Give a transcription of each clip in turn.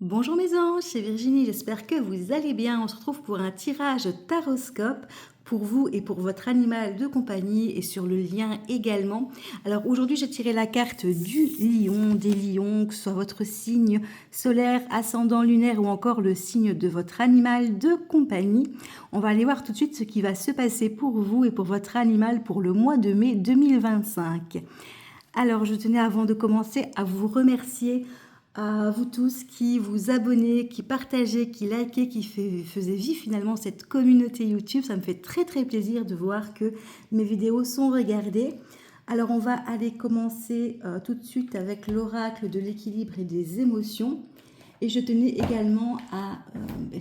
Bonjour mes anges, c'est Virginie, j'espère que vous allez bien. On se retrouve pour un tirage taroscope pour vous et pour votre animal de compagnie et sur le lien également. Alors aujourd'hui j'ai tiré la carte du lion, des lions, que ce soit votre signe solaire, ascendant lunaire ou encore le signe de votre animal de compagnie. On va aller voir tout de suite ce qui va se passer pour vous et pour votre animal pour le mois de mai 2025. Alors je tenais avant de commencer à vous remercier à vous tous qui vous abonnez, qui partagez, qui likez, qui faisiez vivre finalement cette communauté YouTube. Ça me fait très très plaisir de voir que mes vidéos sont regardées. Alors on va aller commencer tout de suite avec l'oracle de l'équilibre et des émotions. Et je tenais également à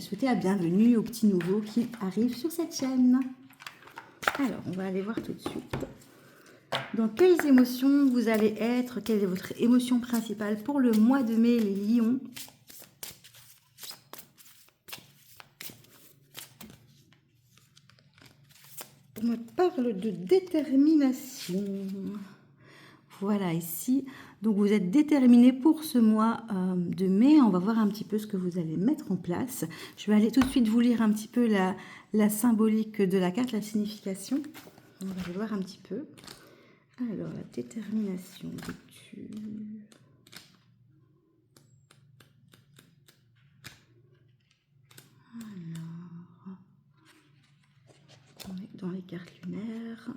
souhaiter la bienvenue aux petits nouveaux qui arrivent sur cette chaîne. Alors on va aller voir tout de suite. Dans quelles émotions vous allez être? Quelle est votre émotion principale pour le mois de mai, les lions? On me parle de détermination. Voilà, ici. Donc, vous êtes déterminé pour ce mois de mai. On va voir un petit peu ce que vous allez mettre en place. Je vais aller tout de suite vous lire un petit peu la symbolique de la carte, la signification. On va aller voir un petit peu. Alors, la détermination, lecture. Alors, on est dans les cartes lunaires.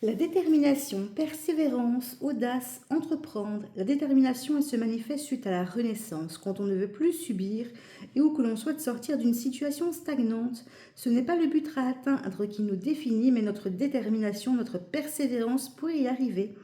La détermination, persévérance, audace, entreprendre. La détermination, elle se manifeste suite à la renaissance, quand on ne veut plus subir et où que l'on souhaite sortir d'une situation stagnante. Ce n'est pas le but à atteindre qui nous définit, mais notre détermination, notre persévérance pour y arriver.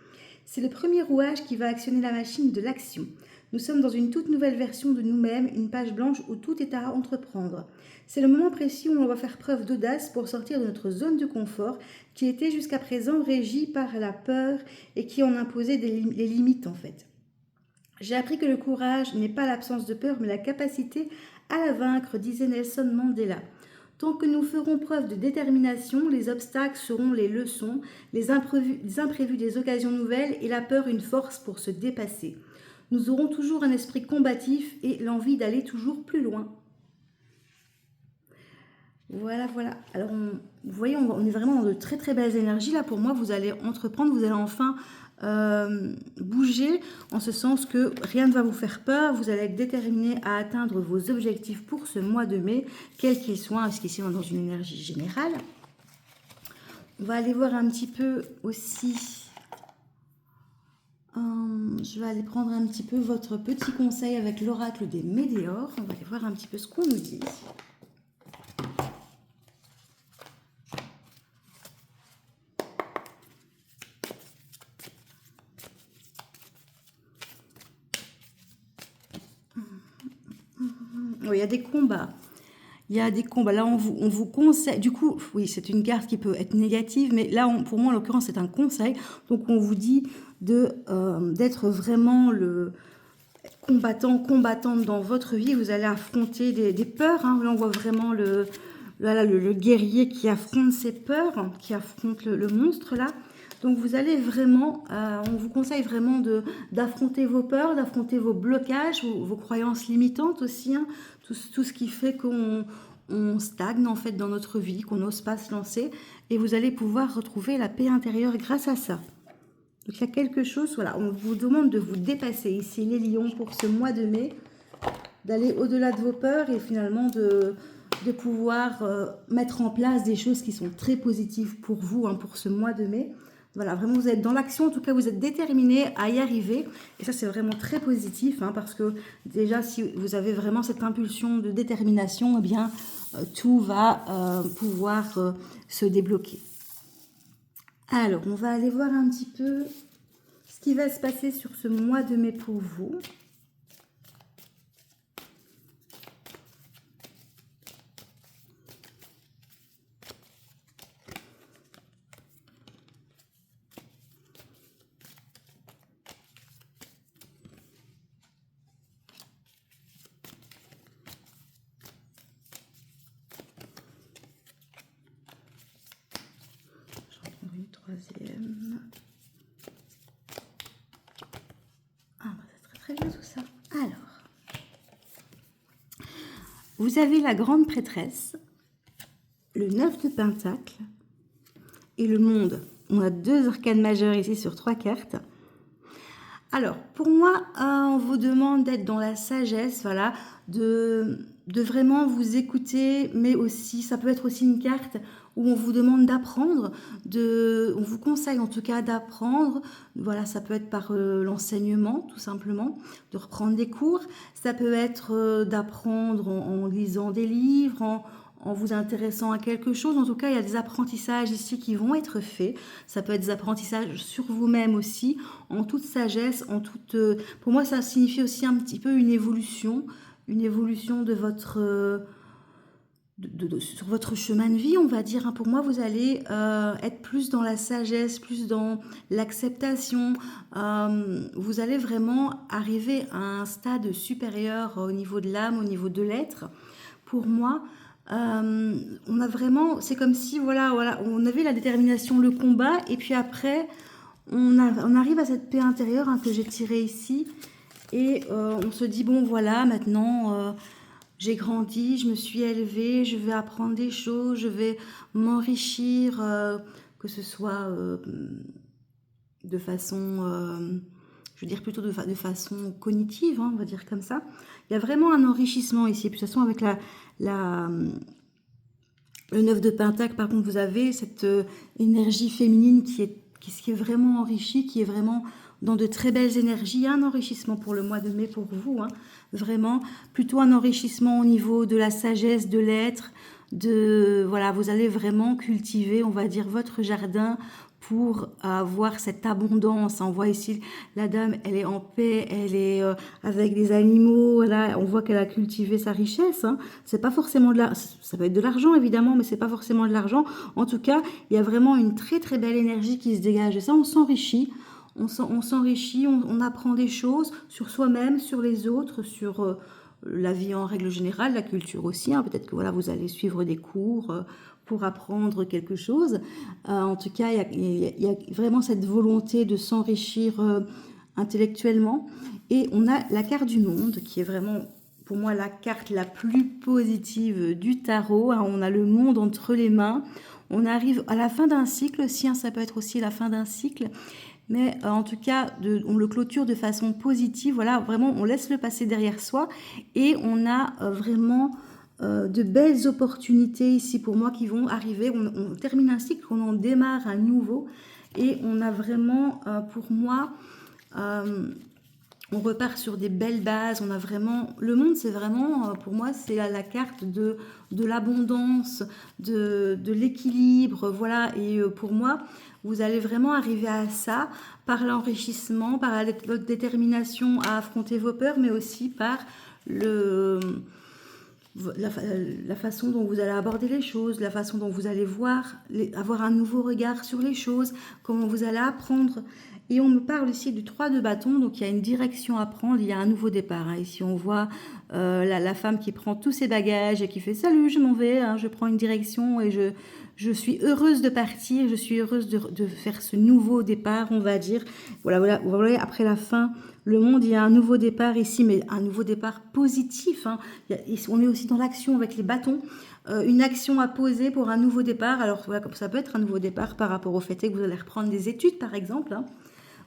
C'est le premier rouage qui va actionner la machine de l'action. Nous sommes dans une toute nouvelle version de nous-mêmes, une page blanche où tout est à entreprendre. C'est le moment précis où on va faire preuve d'audace pour sortir de notre zone de confort qui était jusqu'à présent régie par la peur et qui en imposait les limites en fait. J'ai appris que le courage n'est pas l'absence de peur mais la capacité à la vaincre, disait Nelson Mandela. Tant que nous ferons preuve de détermination, les obstacles seront les leçons, les imprévus des occasions nouvelles et la peur une force pour se dépasser. Nous aurons toujours un esprit combatif et l'envie d'aller toujours plus loin. Voilà, voilà. Alors, vous voyez, on est vraiment dans de très très belles énergies. Là, pour moi, vous allez entreprendre, vous allez enfin bouger, en ce sens que rien ne va vous faire peur. Vous allez être déterminé à atteindre vos objectifs pour ce mois de mai, quels qu'ils soient, parce qu'ici, on est dans une énergie générale. On va aller voir un petit peu aussi... je vais aller prendre un petit peu votre petit conseil avec l'oracle des météores. On va aller voir un petit peu ce qu'on nous dit. Oui, il y a des combats. Il y a des combats. Là, on vous conseille. Du coup, oui, c'est une carte qui peut être négative, mais là, pour moi, en l'occurrence, c'est un conseil. Donc, on vous dit d'être vraiment le combattante dans votre vie. Vous allez affronter des peurs. Hein. Là, on voit vraiment le guerrier qui affronte ses peurs, qui affronte le monstre, là. Donc vous allez vraiment, on vous conseille vraiment d'affronter vos peurs, d'affronter vos blocages, vos croyances limitantes aussi, hein, tout ce qui fait qu'on stagne en fait dans notre vie, qu'on n'ose pas se lancer, et vous allez pouvoir retrouver la paix intérieure grâce à ça. Donc il y a quelque chose, voilà, on vous demande de vous dépasser ici les lions pour ce mois de mai, d'aller au-delà de vos peurs et finalement de pouvoir mettre en place des choses qui sont très positives pour vous, hein, pour ce mois de mai. Voilà, vraiment, vous êtes dans l'action. En tout cas, vous êtes déterminé à y arriver. Et ça, c'est vraiment très positif, hein, parce que déjà, si vous avez vraiment cette impulsion de détermination, eh bien, tout va pouvoir se débloquer. Alors, on va aller voir un petit peu ce qui va se passer sur ce mois de mai pour vous. Troisième. tout ça. Alors, vous avez la grande prêtresse, le 9 de Pentacle et le monde. On a 2 arcanes majeures ici sur 3 cartes. Alors, pour moi, on vous demande d'être dans la sagesse, voilà, de vraiment vous écouter, mais aussi, ça peut être aussi une carte où on vous demande d'apprendre, on vous conseille en tout cas d'apprendre, voilà, ça peut être par l'enseignement, tout simplement, de reprendre des cours, ça peut être d'apprendre en lisant des livres, en vous intéressant à quelque chose. En tout cas, il y a des apprentissages ici qui vont être faits. Ça peut être des apprentissages sur vous-même aussi, en toute sagesse, en toute... pour moi, ça signifie aussi un petit peu une évolution de votre... sur votre chemin de vie, on va dire. Hein. Pour moi, vous allez être plus dans la sagesse, plus dans l'acceptation. Vous allez vraiment arriver à un stade supérieur au niveau de l'âme, au niveau de l'être. Pour moi, on a vraiment, c'est comme si voilà, on avait la détermination, le combat, et puis après, on arrive à cette paix intérieure hein, que j'ai tirée ici, et on se dit bon voilà, maintenant j'ai grandi, je me suis élevée, je vais apprendre des choses, je vais m'enrichir, que ce soit de façon je veux dire plutôt de façon cognitive, hein, on va dire comme ça. Il y a vraiment un enrichissement ici. Et puis de toute façon, avec le 9 de Pentacle, par contre, vous avez cette énergie féminine qui est vraiment enrichie, qui est vraiment dans de très belles énergies. Il y a un enrichissement pour le mois de mai pour vous, hein, vraiment. Plutôt un enrichissement au niveau de la sagesse, de l'être, voilà, vous allez vraiment cultiver, on va dire, votre jardin pour avoir cette abondance. On voit ici la dame, elle est en paix, elle est avec des animaux, là, on voit qu'elle a cultivé sa richesse. Hein. C'est pas forcément ça peut être de l'argent évidemment, mais c'est pas forcément de l'argent. En tout cas, il y a vraiment une très très belle énergie qui se dégage. Et ça, on s'enrichit. On s'enrichit, on apprend des choses sur soi-même, sur les autres, sur la vie en règle générale, la culture aussi. Hein. Peut-être que voilà, vous allez suivre des cours pour apprendre quelque chose. En tout cas, il y a vraiment cette volonté de s'enrichir intellectuellement. Et on a la carte du monde qui est vraiment, pour moi, la carte la plus positive du tarot. Hein. On a le monde entre les mains. On arrive à la fin d'un cycle aussi. Hein. Ça peut être aussi la fin d'un cycle. Mais en tout cas, on le clôture de façon positive. Voilà, vraiment, on laisse le passé derrière soi. Et on a vraiment de belles opportunités ici pour moi qui vont arriver. On termine un cycle, on en démarre un nouveau. Et on a vraiment, pour moi, on repart sur des belles bases. On a vraiment, le monde, c'est vraiment, pour moi, c'est la carte de l'abondance, de l'équilibre. Voilà, et pour moi, vous allez vraiment arriver à ça par l'enrichissement, par votre détermination à affronter vos peurs, mais aussi par la façon dont vous allez aborder les choses, la façon dont vous allez avoir un nouveau regard sur les choses, comment vous allez apprendre. Et on me parle ici du 3 de bâton, donc il y a une direction à prendre, il y a un nouveau départ. Hein. Ici on voit la femme qui prend tous ses bagages et qui fait « Salut, je m'en vais, hein, je prends une direction et je suis heureuse de partir, je suis heureuse de faire ce nouveau départ, on va dire. » Voilà, vous voyez, après la fin, le monde, il y a un nouveau départ ici, mais un nouveau départ positif. Hein. On est aussi dans l'action avec les bâtons. Une action à poser pour un nouveau départ. Alors, voilà, ça peut être un nouveau départ par rapport au fait que vous allez reprendre des études, par exemple. Hein.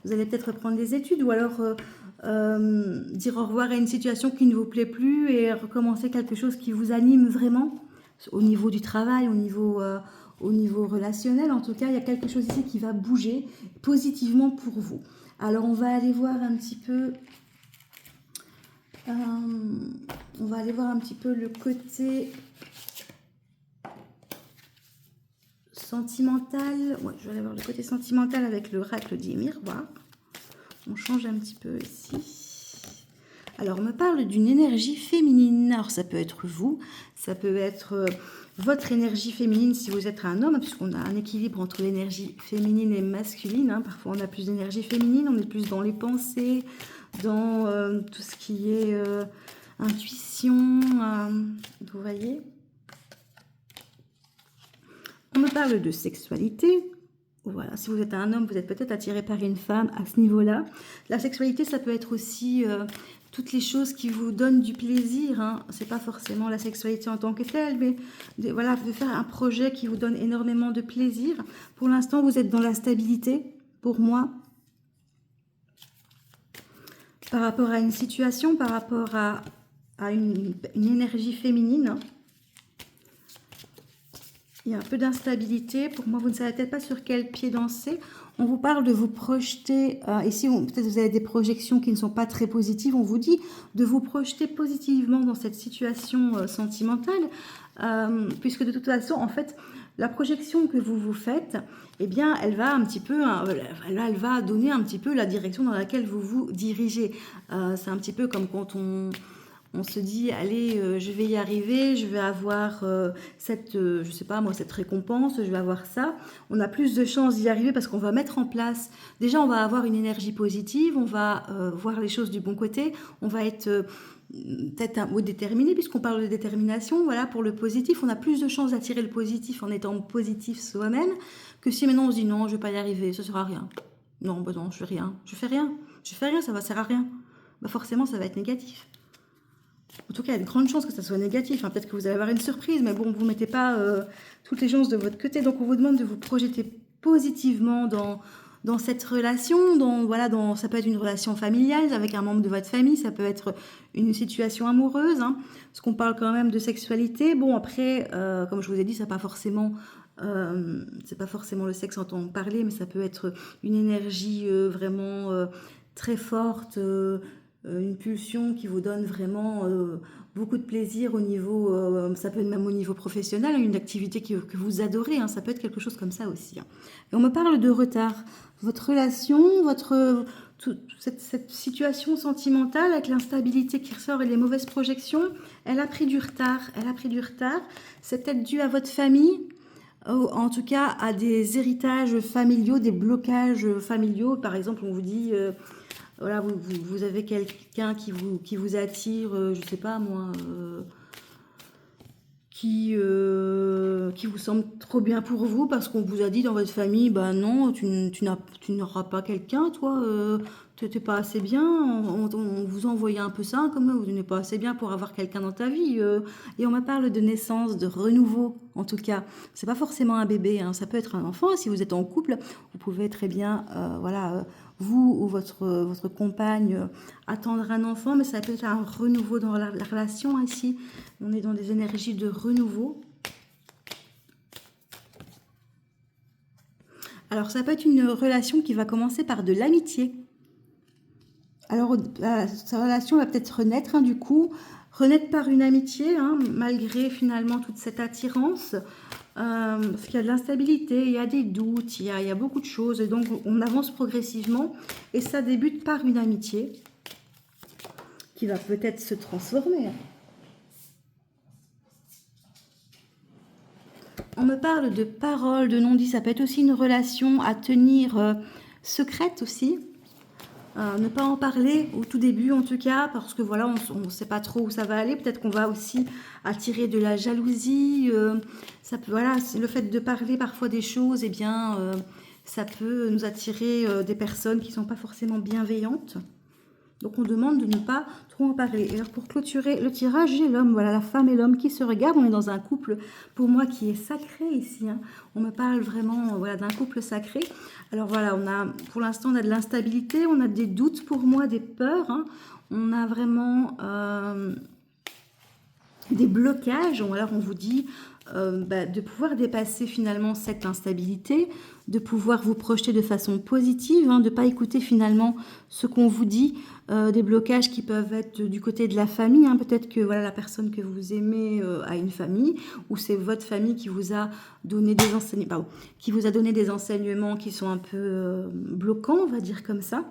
Vous allez peut-être reprendre des études ou alors dire au revoir à une situation qui ne vous plaît plus et recommencer quelque chose qui vous anime vraiment au niveau du travail, au niveau relationnel. En tout cas, il y a quelque chose ici qui va bouger positivement pour vous. Alors, on va aller voir un petit peu... le côté sentimental. Ouais, je vais aller voir le côté sentimental avec l'oracle du miroir. On change un petit peu ici. Alors, on me parle d'une énergie féminine. Alors, ça peut être vous, ça peut être votre énergie féminine si vous êtes un homme, puisqu'on a un équilibre entre l'énergie féminine et masculine. Hein. Parfois, on a plus d'énergie féminine, on est plus dans les pensées, dans tout ce qui est intuition. Vous voyez ? On me parle de sexualité. Voilà, si vous êtes un homme, vous êtes peut-être attiré par une femme à ce niveau-là. La sexualité, ça peut être aussi toutes les choses qui vous donnent du plaisir. Hein. C'est pas forcément la sexualité en tant que telle, mais voilà, de faire un projet qui vous donne énormément de plaisir. Pour l'instant, vous êtes dans la stabilité, pour moi, par rapport à une situation, par rapport à une énergie féminine. Hein. Il y a un peu d'instabilité. Pour moi, vous ne savez peut-être pas sur quel pied danser. On vous parle de vous projeter. Ici, peut-être vous avez des projections qui ne sont pas très positives. On vous dit de vous projeter positivement dans cette situation sentimentale. Puisque de toute façon, en fait, la projection que vous vous faites, eh bien, elle va un petit peu, elle va donner un petit peu la direction dans laquelle vous vous dirigez. C'est un petit peu comme quand on se dit, allez, je vais y arriver, je vais avoir cette, je sais pas moi, cette récompense, je vais avoir ça. On a plus de chances d'y arriver parce qu'on va mettre en place, déjà on va avoir une énergie positive, on va voir les choses du bon côté, on va être peut-être un mot déterminé puisqu'on parle de détermination. Voilà, pour le positif, on a plus de chances d'attirer le positif en étant positif soi-même que si maintenant on se dit non, je vais pas y arriver, ça sert à rien. Non, bah non, je fais rien, ça va servir à rien. Bah forcément, ça va être négatif. En tout cas, il y a de grandes chances que ça soit négatif. Hein. Peut-être que vous allez avoir une surprise, mais bon, vous ne mettez pas toutes les chances de votre côté. Donc, on vous demande de vous projeter positivement dans cette relation. Ça peut être une relation familiale avec un membre de votre famille. Ça peut être une situation amoureuse. Hein, parce qu'on parle quand même de sexualité. Bon, après, comme je vous ai dit, c'est pas forcément le sexe en tant que parler, mais ça peut être une énergie vraiment très forte. Une pulsion qui vous donne vraiment beaucoup de plaisir au niveau, ça peut être même au niveau professionnel, une activité que vous adorez, hein, ça peut être quelque chose comme ça aussi. Hein. Et on me parle de retard. Votre relation, cette situation sentimentale avec l'instabilité qui ressort et les mauvaises projections, elle a pris du retard. C'est peut-être dû à votre famille, en tout cas à des héritages familiaux, des blocages familiaux. Par exemple, on vous dit... voilà, vous avez quelqu'un qui vous attire, je sais pas moi, qui vous semble trop bien pour vous parce qu'on vous a dit dans votre famille, bah non, tu n'auras pas quelqu'un, toi, tu n'es pas assez bien, on vous envoyait un peu ça, comme vous n'êtes pas assez bien pour avoir quelqu'un dans ta vie. Et on me parle de naissance, de renouveau, en tout cas. C'est pas forcément un bébé, hein, ça peut être un enfant. Si vous êtes en couple, vous pouvez très bien, vous ou votre compagne attendre un enfant, mais ça peut être un renouveau dans la relation ici. On est dans des énergies de renouveau. Alors ça peut être une relation qui va commencer par de l'amitié. Alors sa relation va peut-être renaître, hein, du coup, renaître par une amitié, hein, malgré finalement toute cette attirance. Parce qu'il y a de l'instabilité, il y a des doutes, il y a beaucoup de choses. Et donc, on avance progressivement. Et ça débute par une amitié qui va peut-être se transformer. On me parle de paroles, de non-dits. Ça peut être aussi une relation à tenir secrète aussi. Ne pas en parler au tout début en tout cas, parce que voilà, on ne sait pas trop où ça va aller. Peut-être qu'on va aussi attirer de la jalousie. Ça peut, voilà, le fait de parler parfois des choses, eh bien, ça peut nous attirer des personnes qui ne sont pas forcément bienveillantes. Donc on demande de ne pas trop en parler. Et alors pour clôturer le tirage, j'ai l'homme, voilà, la femme et l'homme qui se regardent. On est dans un couple, pour moi, qui est sacré ici. Hein. On me parle vraiment voilà, d'un couple sacré. Alors voilà, pour l'instant, on a de l'instabilité, on a des doutes pour moi, des peurs. Hein. On a vraiment des blocages. Alors on vous dit de pouvoir dépasser finalement cette instabilité, de pouvoir vous projeter de façon positive, hein, de ne pas écouter finalement ce qu'on vous dit, des blocages qui peuvent être du côté de la famille, hein, peut-être que voilà, la personne que vous aimez a une famille, ou c'est votre famille qui vous a donné des enseignements qui sont un peu bloquants, on va dire comme ça.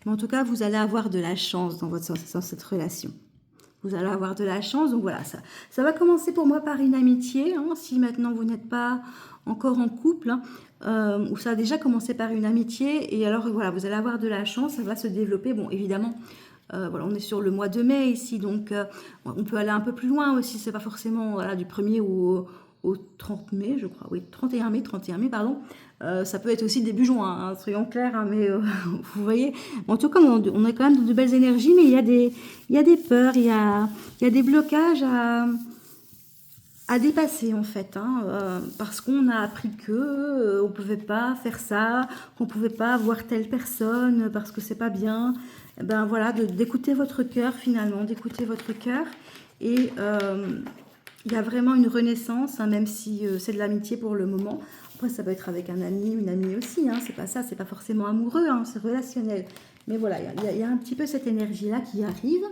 Mais en tout cas, vous allez avoir de la chance dans cette relation. Vous allez avoir de la chance, donc voilà, ça va commencer pour moi par une amitié, hein, si maintenant vous n'êtes pas encore en couple, hein, ou ça a déjà commencé par une amitié, et alors voilà, vous allez avoir de la chance, ça va se développer, bon évidemment, voilà, on est sur le mois de mai ici, donc on peut aller un peu plus loin aussi, c'est pas forcément voilà, du 1er au au 30 mai, je crois, oui, 31 mai, pardon. Ça peut être aussi début juin, hein, soyons clairs, hein, mais vous voyez, en tout cas, on a quand même de belles énergies, mais il y a des peurs, il y a des blocages à dépasser en fait, hein, parce qu'on a appris que on pouvait pas faire ça, qu'on pouvait pas voir telle personne parce que c'est pas bien. Eh ben voilà, d'écouter votre cœur finalement, d'écouter votre cœur. Et il y a vraiment une renaissance, hein, même si c'est de l'amitié pour le moment. Après, ça peut être avec un ami, une amie aussi, hein, c'est pas ça, c'est pas forcément amoureux, hein, c'est relationnel. Mais voilà, il y a un petit peu cette énergie-là qui arrive.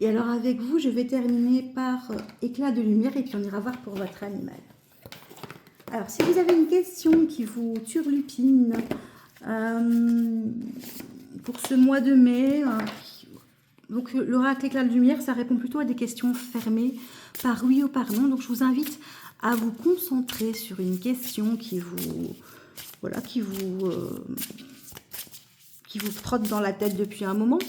Et alors avec vous, je vais terminer par éclat de lumière et puis on ira voir pour votre animal. Alors si vous avez une question qui vous turlupine pour ce mois de mai, donc l'oracle éclat de lumière, ça répond plutôt à des questions fermées par oui ou par non. Donc je vous invite à vous concentrer sur une question qui vous, voilà, qui vous trotte dans la tête depuis un moment,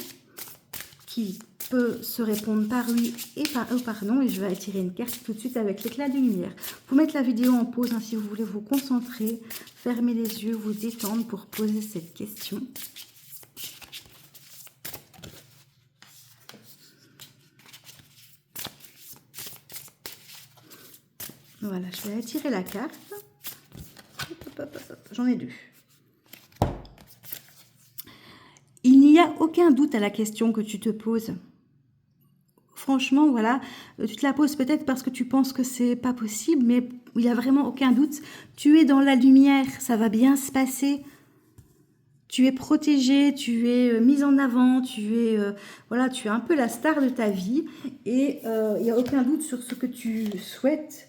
qui peut se répondre par oui et par non, et je vais attirer une carte tout de suite avec l'éclat de lumière. Vous mettre la vidéo en pause, hein, si vous voulez vous concentrer, fermer les yeux, vous détendre pour poser cette question. Voilà, je vais attirer la carte. J'en ai deux. Il n'y a aucun doute à la question que tu te poses. Franchement, voilà, tu te la poses peut-être parce que tu penses que c'est pas possible, mais il n'y a vraiment aucun doute. Tu es dans la lumière, ça va bien se passer. Tu es protégé, tu es mise en avant, voilà, tu es un peu la star de ta vie et il n'y a aucun doute sur ce que tu souhaites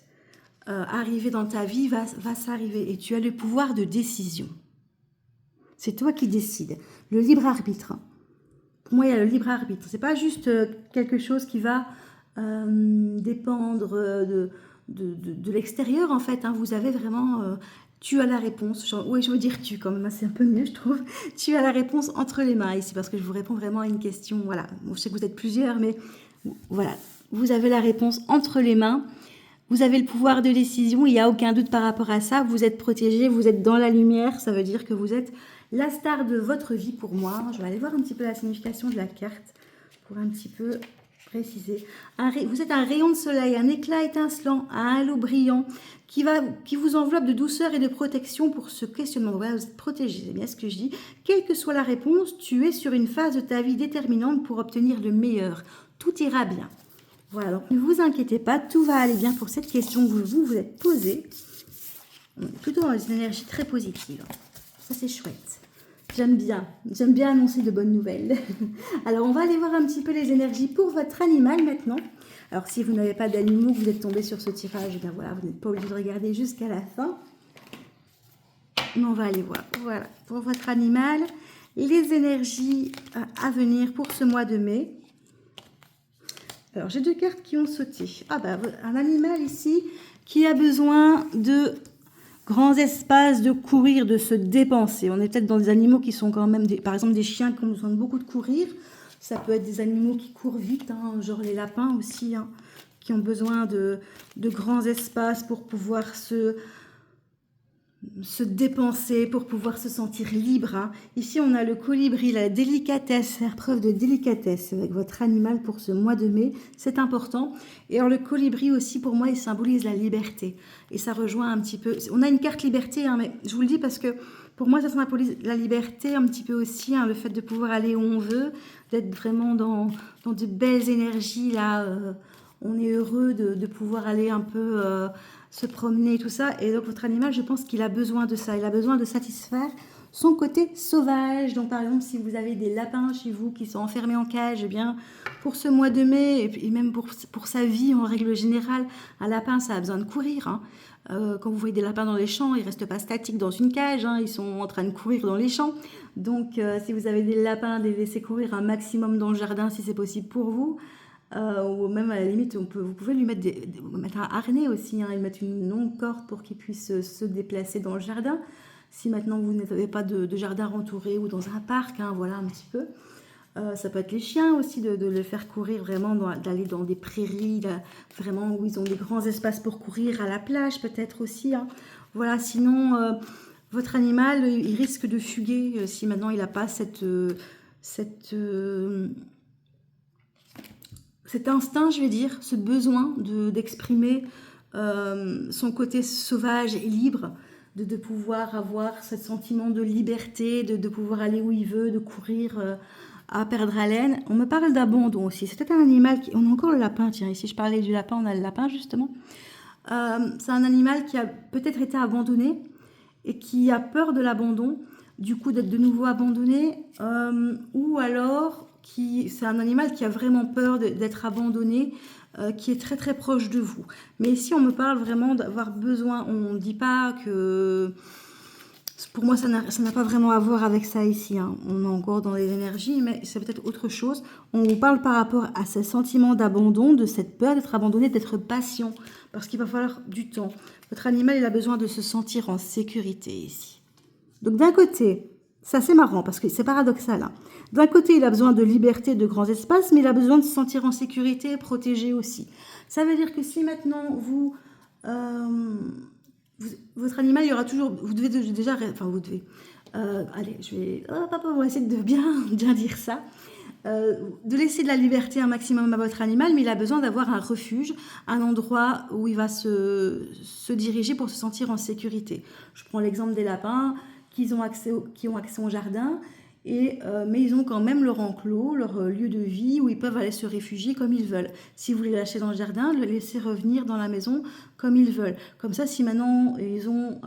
arriver dans ta vie va s'arriver et tu as le pouvoir de décision. C'est toi qui décides. Le libre arbitre. Pour moi, il y a le libre arbitre. C'est pas juste quelque chose qui va dépendre de l'extérieur, en fait. Hein. Vous avez vraiment... tu as la réponse. Oui, je veux dire tu quand même. C'est un peu mieux, je trouve. Tu as la réponse entre les mains ici, parce que je vous réponds vraiment à une question. Voilà. Bon, je sais que vous êtes plusieurs, mais voilà. Vous avez la réponse entre les mains. Vous avez le pouvoir de décision. Il n'y a aucun doute par rapport à ça. Vous êtes protégé. Vous êtes dans la lumière. Ça veut dire que vous êtes la star de votre vie pour moi. Je vais aller voir un petit peu la signification de la carte pour un petit peu préciser. Vous êtes un rayon de soleil, un éclat étincelant, un halo brillant qui vous enveloppe de douceur et de protection pour ce questionnement. Voilà, vous êtes protégé, c'est bien ce que je dis. Quelle que soit la réponse, tu es sur une phase de ta vie déterminante pour obtenir le meilleur. Tout ira bien. Voilà, donc ne vous inquiétez pas, tout va aller bien pour cette question que vous êtes posée. On est plutôt dans une énergie très positive. Ça, c'est chouette. J'aime bien annoncer de bonnes nouvelles. Alors, on va aller voir un petit peu les énergies pour votre animal maintenant. Alors, si vous n'avez pas d'animaux, vous êtes tombé sur ce tirage, eh bien voilà, vous n'êtes pas obligé de regarder jusqu'à la fin. Mais on va aller voir. Voilà, pour votre animal, les énergies à venir pour ce mois de mai. Alors, j'ai deux cartes qui ont sauté. Ah bah, un animal ici qui a besoin de grands espaces, de courir, de se dépenser. On est peut-être dans des animaux qui sont quand même, par exemple des chiens qui ont besoin de beaucoup de courir. Ça peut être des animaux qui courent vite, hein, genre les lapins aussi, hein, qui ont besoin de grands espaces pour pouvoir se dépenser, pour pouvoir se sentir libre. Hein. Ici, on a le colibri, la délicatesse, faire preuve de délicatesse avec votre animal pour ce mois de mai, c'est important. Et alors le colibri aussi, pour moi, il symbolise la liberté. Et ça rejoint un petit peu... On a une carte liberté, hein, mais je vous le dis parce que pour moi, ça symbolise la liberté un petit peu aussi, hein, le fait de pouvoir aller où on veut, d'être vraiment dans de belles énergies, là... on est heureux de pouvoir aller un peu se promener, tout ça. Et donc, votre animal, je pense qu'il a besoin de ça. Il a besoin de satisfaire son côté sauvage. Donc, par exemple, si vous avez des lapins chez vous qui sont enfermés en cage, eh bien, pour ce mois de mai, et même pour sa vie en règle générale, un lapin, ça a besoin de courir. Hein. Quand vous voyez des lapins dans les champs, ils ne restent pas statiques dans une cage. Hein. Ils sont en train de courir dans les champs. Donc, si vous avez des lapins, les laissez courir un maximum dans le jardin si c'est possible pour vous. Ou même à la limite, vous pouvez lui mettre, mettre un harnais aussi, hein, et mettre une longue corde pour qu'il puisse se déplacer dans le jardin. Si maintenant vous n'avez pas de jardin entouré ou dans un parc, hein, voilà un petit peu. Ça peut être les chiens aussi, de les faire courir vraiment, d'aller dans des prairies, là, vraiment où ils ont des grands espaces pour courir, à la plage peut-être aussi, hein. Voilà, sinon, votre animal, il risque de fuguer si maintenant il n'a pas cette, euh, cet instinct, je vais dire, ce besoin d'exprimer son côté sauvage et libre, de pouvoir avoir ce sentiment de liberté, de pouvoir aller où il veut, de courir à perdre haleine. On me parle d'abandon aussi. C'est peut-être un animal qui... On a encore le lapin, tiens, ici je parlais du lapin, on a le lapin justement. C'est un animal qui a peut-être été abandonné et qui a peur de l'abandon, du coup d'être de nouveau abandonné, ou alors c'est un animal qui a vraiment peur d'être abandonné, qui est très très proche de vous. Mais ici on me parle vraiment d'avoir besoin, on ne dit pas que... Pour moi, ça n'a pas vraiment à voir avec ça ici, hein. On est encore dans les énergies, mais c'est peut-être autre chose. On vous parle par rapport à ce sentiment d'abandon, de cette peur d'être abandonné, d'être patient, parce qu'il va falloir du temps. Votre animal, il a besoin de se sentir en sécurité ici. Donc d'un côté, c'est assez marrant, parce que c'est paradoxal, hein. D'un côté, il a besoin de liberté, de grands espaces, mais il a besoin de se sentir en sécurité et protégé aussi. Ça veut dire que si maintenant votre animal, il y aura toujours... Vous devez déjà... Enfin, vous devez... allez, je vais... on va essayer de bien dire ça. De laisser de la liberté un maximum à votre animal, mais il a besoin d'avoir un refuge, un endroit où il va se diriger pour se sentir en sécurité. Je prends l'exemple des lapins qui ont accès au jardin, mais ils ont quand même leur enclos, leur lieu de vie où ils peuvent aller se réfugier comme ils veulent. Si vous les lâchez dans le jardin, le laisser revenir dans la maison comme ils veulent. Comme ça, si maintenant ils ont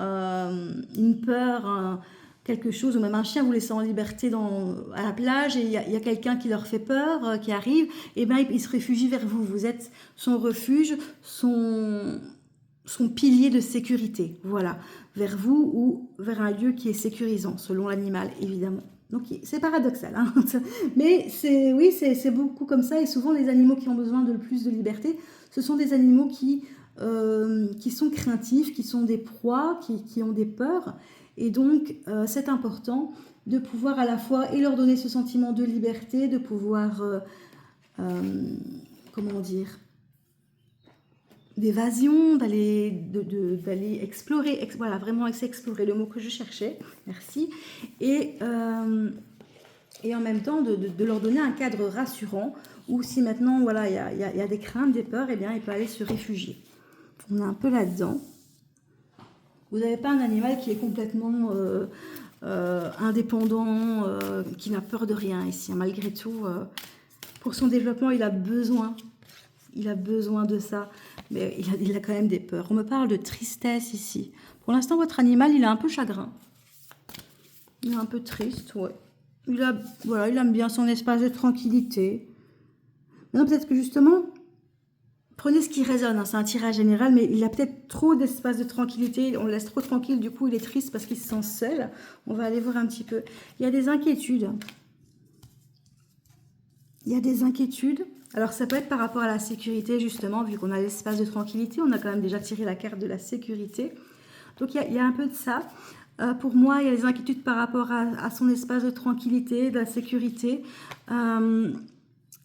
une peur, quelque chose, ou même un chien vous laissez en liberté à la plage et il y a quelqu'un qui leur fait peur, qui arrive, et bien il se réfugie vers vous. Vous êtes son refuge, son pilier de sécurité, voilà, vers vous ou vers un lieu qui est sécurisant, selon l'animal, évidemment. Donc c'est paradoxal, hein. Mais c'est beaucoup comme ça, et souvent les animaux qui ont besoin de plus de liberté, ce sont des animaux qui sont craintifs, qui sont des proies, qui ont des peurs, et donc c'est important de pouvoir à la fois et leur donner ce sentiment de liberté, de pouvoir, comment dire, d'évasion, d'aller explorer, voilà, vraiment explorer, le mot que je cherchais, merci, et en même temps de leur donner un cadre rassurant, où si maintenant voilà, il y a des craintes, des peurs, et bien il peut aller se réfugier. On est un peu là-dedans. Vous n'avez pas un animal qui est complètement indépendant, qui n'a peur de rien ici, hein. Malgré tout, pour son développement, il a besoin de ça, mais il a quand même des peurs. On me parle de tristesse ici. Pour l'instant, votre animal, il est un peu chagrin. Il est un peu triste, ouais. Il aime bien son espace de tranquillité. Maintenant, peut-être que justement, prenez ce qui résonne, hein, c'est un tirage général, mais il a peut-être trop d'espace de tranquillité, on le laisse trop tranquille, du coup il est triste parce qu'il se sent seul. On va aller voir un petit peu. Il y a des inquiétudes. Alors ça peut être par rapport à la sécurité, justement, vu qu'on a l'espace de tranquillité, on a quand même déjà tiré la carte de la sécurité. Donc il y a un peu de ça. Pour moi, il y a des inquiétudes par rapport à son espace de tranquillité, de la sécurité.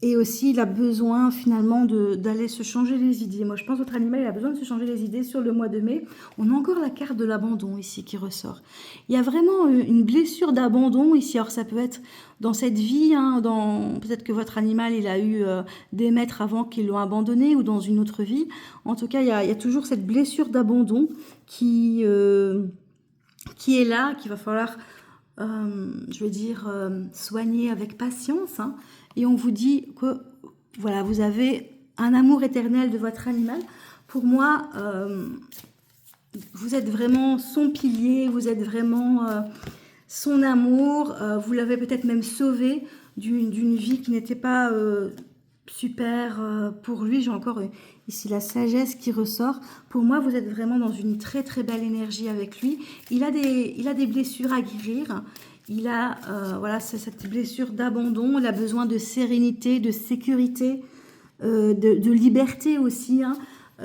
Et aussi, il a besoin finalement d'aller se changer les idées. Moi, je pense que votre animal, il a besoin de se changer les idées sur le mois de mai. On a encore la carte de l'abandon ici qui ressort. Il y a vraiment une blessure d'abandon ici. Alors, ça peut être dans cette vie, hein, peut-être que votre animal, il a eu des maîtres avant qui l'ont abandonné, ou dans une autre vie. En tout cas, il y a toujours cette blessure d'abandon qui est là, qu'il va falloir, soigner avec patience, hein. Et on vous dit que voilà, vous avez un amour éternel de votre animal. Pour moi, vous êtes vraiment son pilier, vous êtes vraiment son amour. Vous l'avez peut-être même sauvé d'une vie qui n'était pas super pour lui. J'ai encore ici la sagesse qui ressort. Pour moi, vous êtes vraiment dans une très très belle énergie avec lui. Il a des blessures à guérir. Il a cette blessure d'abandon, il a besoin de sérénité, de sécurité, de liberté aussi, hein.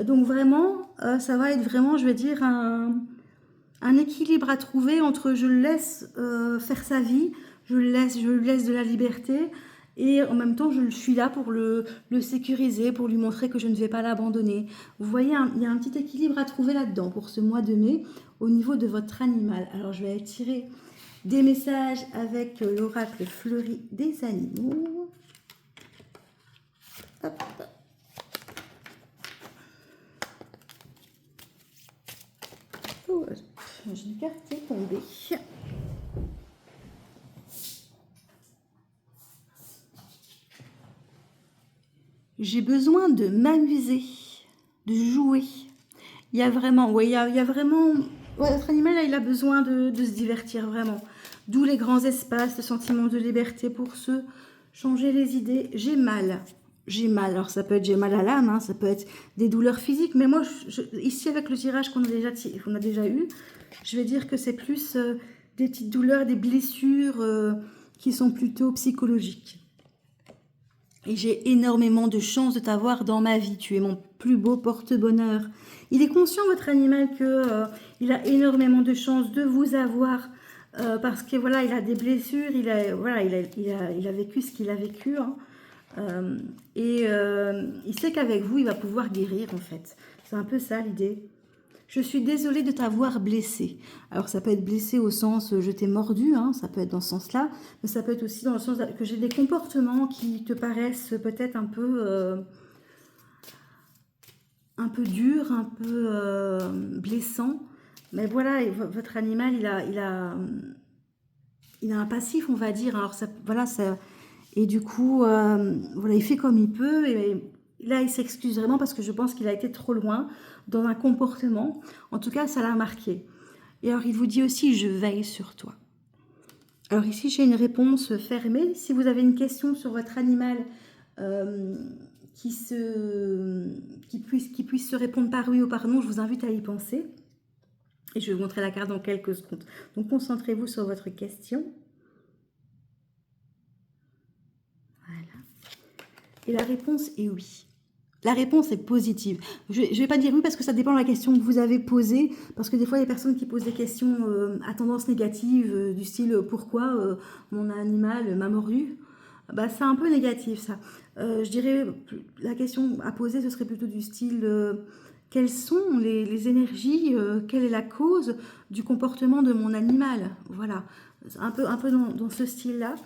Donc vraiment, ça va être vraiment, je vais dire, un équilibre à trouver entre je le laisse faire sa vie, je lui laisse de la liberté, et en même temps je suis là pour le sécuriser, pour lui montrer que je ne vais pas l'abandonner. Vous voyez, il y a un petit équilibre à trouver là-dedans pour ce mois de mai au niveau de votre animal. Alors je vais tirer des messages avec l'oracle fleuri des animaux. Hop. Oh, j'ai une carte qui est tombée. J'ai besoin de m'amuser, de jouer. Il y a vraiment, ouais, il y a vraiment, ouais, votre animal là, il a besoin de se divertir vraiment. D'où les grands espaces, le sentiment de liberté pour se changer les idées. J'ai mal. J'ai mal. Alors ça peut être j'ai mal à l'âme, hein, ça peut être des douleurs physiques. Mais moi, ici avec le tirage qu'on a déjà eu, je vais dire que c'est plus des petites douleurs, des blessures qui sont plutôt psychologiques. Et j'ai énormément de chance de t'avoir dans ma vie. Tu es mon plus beau porte-bonheur. Il est conscient, votre animal, que il a énormément de chance de vous avoir parce que voilà, il a des blessures, il a vécu ce qu'il a vécu. Hein. Il sait qu'avec vous, il va pouvoir guérir en fait. C'est un peu ça l'idée. Je suis désolée de t'avoir blessé. Alors ça peut être blessé au sens je t'ai mordu, hein, ça peut être dans ce sens-là, mais ça peut être aussi dans le sens que j'ai des comportements qui te paraissent peut-être un peu durs, un peu blessants. Mais voilà, votre animal, il a un passif, on va dire. Alors ça, voilà, ça, et du coup, voilà, il fait comme il peut. Et là, il s'excuse vraiment parce que je pense qu'il a été trop loin dans un comportement. En tout cas, ça l'a marqué. Et alors, il vous dit aussi, je veille sur toi. Alors ici, j'ai une réponse fermée. Si vous avez une question sur votre animal qui puisse se répondre par oui ou par non, je vous invite à y penser. Et je vais vous montrer la carte dans quelques secondes. Donc, concentrez-vous sur votre question. Voilà. Et la réponse est oui. La réponse est positive. Je ne vais pas dire oui parce que ça dépend de la question que vous avez posée. Parce que des fois, il y a des personnes qui posent des questions à tendance négative, du style pourquoi mon animal m'a mordu. Bah, c'est un peu négatif ça. Je dirais la question à poser, ce serait plutôt du style quelles sont les énergies, quelle est la cause du comportement de mon animal. Voilà, un peu dans ce style-là.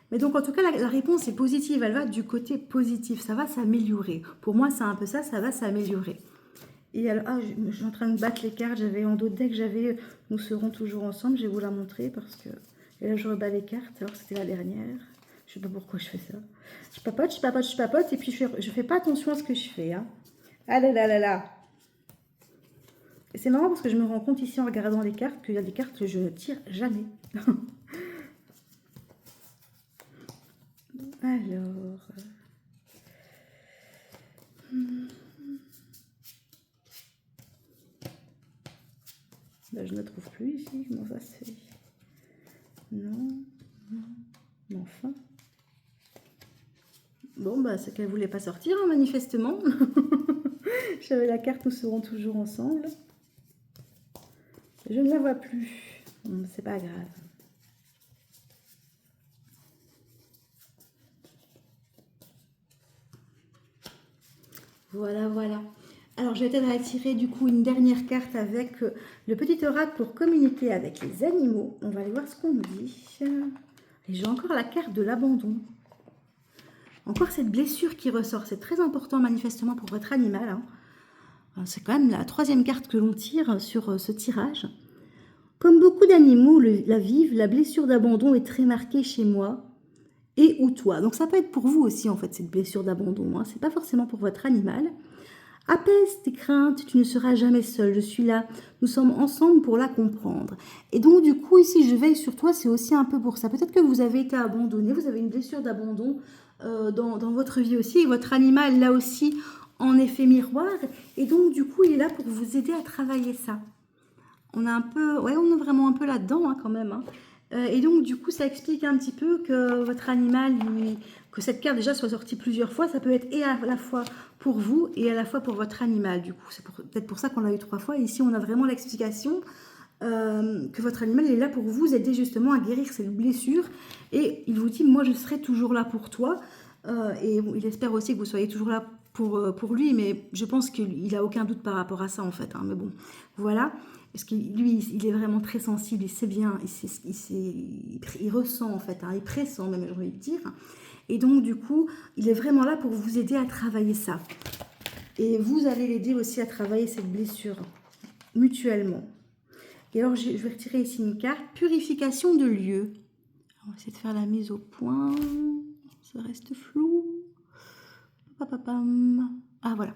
Mais donc, en tout cas, la réponse est positive. Elle va du côté positif. Ça va s'améliorer. Pour moi, c'est un peu ça. Ça va s'améliorer. Et alors, je suis en train de battre les cartes. J'avais en dos de deck, nous serons toujours ensemble. Je vais vous la montrer parce que... Et là, je rebats les cartes. Alors, c'était la dernière. Je sais pas pourquoi je fais ça. Je papote. Et puis, je fais pas attention à ce que je fais. Hein. Ah là là là là. Et c'est marrant parce que je me rends compte ici en regardant les cartes qu'il y a des cartes que je ne tire jamais. Alors, ben, je ne la trouve plus ici. Comment ça se fait? Non, enfin. Bon, bah, c'est qu'elle ne voulait pas sortir, hein, manifestement. J'avais la carte, nous serons toujours ensemble. Je ne la vois plus. C'est pas grave. Voilà, voilà. Alors, je vais peut-être attirer du coup une dernière carte avec le petit oracle pour communiquer avec les animaux. On va aller voir ce qu'on nous dit. Et j'ai encore la carte de l'abandon. Encore cette blessure qui ressort. C'est très important manifestement pour votre animal. Hein. C'est quand même la troisième carte que l'on tire sur ce tirage. Comme beaucoup d'animaux la vivent, la blessure d'abandon est très marquée chez moi et ou toi. Donc ça peut être pour vous aussi en fait cette blessure d'abandon. Hein. C'est pas forcément pour votre animal. Apaise tes craintes, tu ne seras jamais seul, je suis là, nous sommes ensemble pour la comprendre. Et donc du coup ici je veille sur toi, c'est aussi un peu pour ça. Peut-être que vous avez été abandonné, vous avez une blessure d'abandon dans votre vie aussi, et votre animal là aussi en effet miroir, et donc du coup il est là pour vous aider à travailler ça. On a un peu, ouais, on est vraiment un peu là-dedans hein, quand même. Hein. Et donc du coup ça explique un petit peu que votre animal, que cette carte déjà soit sortie plusieurs fois, ça peut être et à la fois pour vous et à la fois pour votre animal. Du coup c'est peut-être pour ça qu'on l'a eu 3 fois. Et ici on a vraiment l'explication que votre animal est là pour vous aider justement à guérir cette blessure. Et il vous dit, moi je serai toujours là pour toi. Et bon, il espère aussi que vous soyez toujours là pour lui, mais je pense qu'il n'a aucun doute par rapport à ça en fait. Hein. Mais bon, voilà. Parce que lui, il est vraiment très sensible, il sait bien, il ressent en fait, hein, il pressent même, j'ai envie de dire. Et donc du coup, il est vraiment là pour vous aider à travailler ça. Et vous allez l'aider aussi à travailler cette blessure, mutuellement. Et alors, je vais retirer ici une carte, purification de lieu. On va essayer de faire la mise au point, ça reste flou. Ah voilà.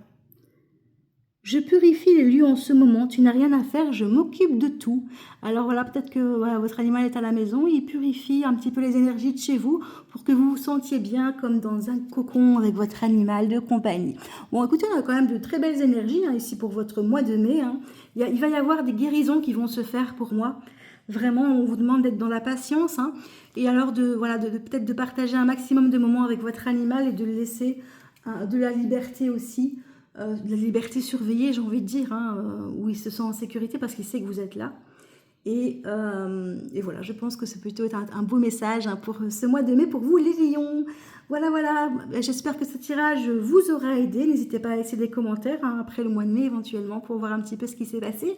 Je purifie les lieux en ce moment, tu n'as rien à faire, je m'occupe de tout. Alors voilà, peut-être que voilà, votre animal est à la maison, il purifie un petit peu les énergies de chez vous pour que vous vous sentiez bien comme dans un cocon avec votre animal de compagnie. Bon, écoutez, on a quand même de très belles énergies hein, ici pour votre mois de mai. Hein. Il va y avoir des guérisons qui vont se faire pour moi. Vraiment, on vous demande d'être dans la patience. Hein, et alors, peut-être de partager un maximum de moments avec votre animal et de le laisser de la liberté aussi. De la liberté surveillée, j'ai envie de dire, hein, où il se sent en sécurité parce qu'il sait que vous êtes là. Et voilà, je pense que c'est plutôt un beau message hein, pour ce mois de mai pour vous les lions. Voilà, voilà, j'espère que ce tirage vous aura aidé. N'hésitez pas à laisser des commentaires hein, après le mois de mai éventuellement pour voir un petit peu ce qui s'est passé.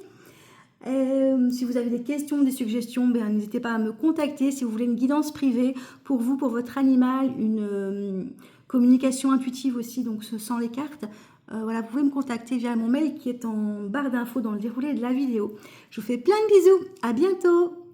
Si vous avez des questions, des suggestions, n'hésitez pas à me contacter. Si vous voulez une guidance privée pour vous, pour votre animal, une communication intuitive aussi, donc sans les cartes, voilà, vous pouvez me contacter via mon mail qui est en barre d'infos dans le déroulé de la vidéo. Je vous fais plein de bisous, à bientôt!